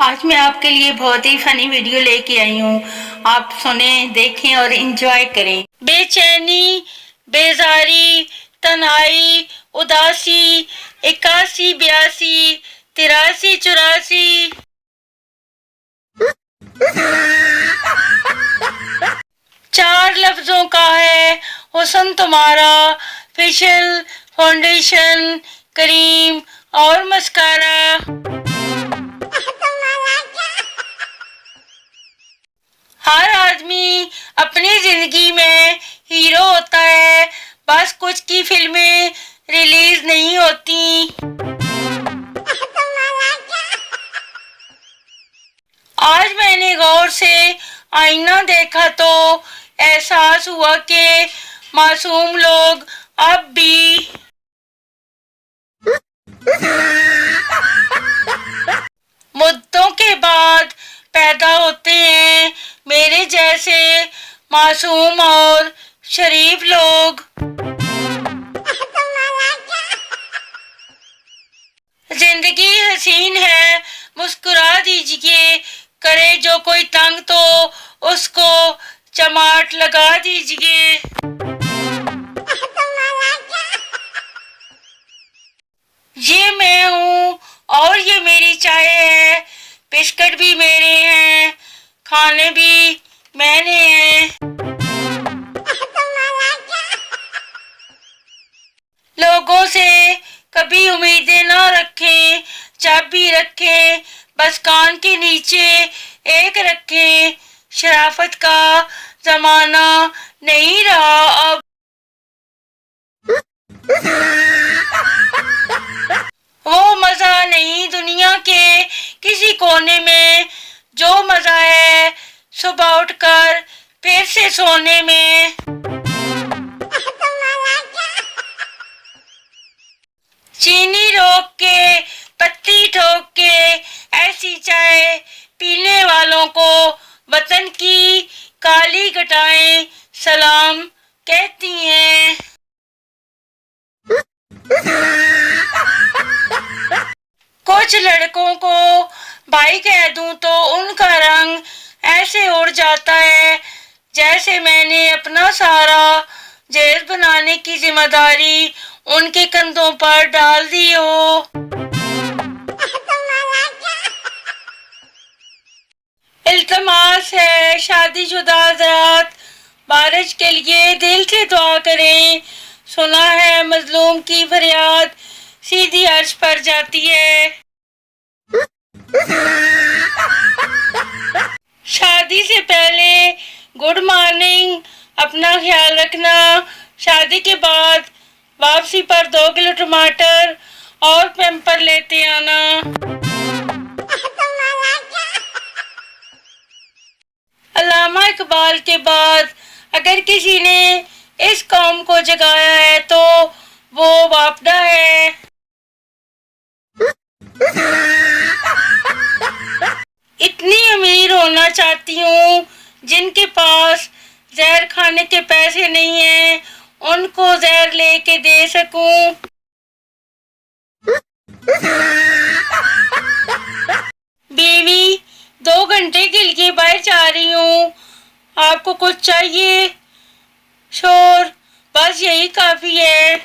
आज मैं आपके लिए बहुत ही फनी वीडियो लेके आई हूँ। आप सुने, देखें और एंजॉय करें। बेचैनी, बेजारी, तन्हाई, उदासी, 81, 82, 83, 84। चार लफ्जों का है हुस्न तुम्हारा, फेशियल, फाउंडेशन, क्रीम और मस्कारा। हर आदमी अपनी जिंदगी में हीरो होता है, बस कुछ की फिल्में रिलीज नहीं होती। आज मैंने गौर से आईना देखा तो एहसास हुआ कि मासूम लोग अब भी मुद्दों के बाद पैदा होते हैं, मेरे जैसे मासूम और शरीफ लोग। जिंदगी हसीन है, मुस्कुरा दीजिए, करे जो कोई तंग तो उसको चमाट लगा दीजिए। ये मैं हूँ और ये मेरी चाय है, बिस्किट भी मेरे हैं, खाने भी मैंने हैं। लोगों से कभी उम्मीदें ना रखें, जब भी रखें बस कान के नीचे एक रखें। शराफत का जमाना नहीं रहा अब। वो मजा नहीं दुनिया के किसी कोने में, जो मजा है सुबह उठकर फिर से सोने में। चीनी रोक के, पत्ती ठोक के, ऐसी चाय पीने वालों को वतन की काली घटाएं सलाम कहती हैं। कुछ लड़कों को भाई कह दूं तो उनका रंग ऐसे उड़ जाता है जैसे मैंने अपना सारा जेल बनाने की जिम्मेदारी उनके कंधों पर डाल दी हो। इल्तमास है शादीशुदा हज़रात, बारिश के लिए दिल से दुआ करें। सुना है मजलूम की फरियाद सीधी अर्श पर जाती है। शादी से पहले गुड मॉर्निंग, अपना ख्याल रखना। शादी के बाद वापसी पर 2 किलो टमाटर और पेम्पर लेते आना। अल्लामा इकबाल के बाद अगर किसी ने इस कौम को जगाया है तो वो वापडा है। इतनी अमीर होना चाहती हूँ जिनके पास जहर खाने के पैसे नहीं हैं, उनको जहर लेके दे सकूं। बीवी 2 घंटे के लिए बाहर जा रही हूँ, आपको कुछ चाहिए? शोर, बस यही काफी है।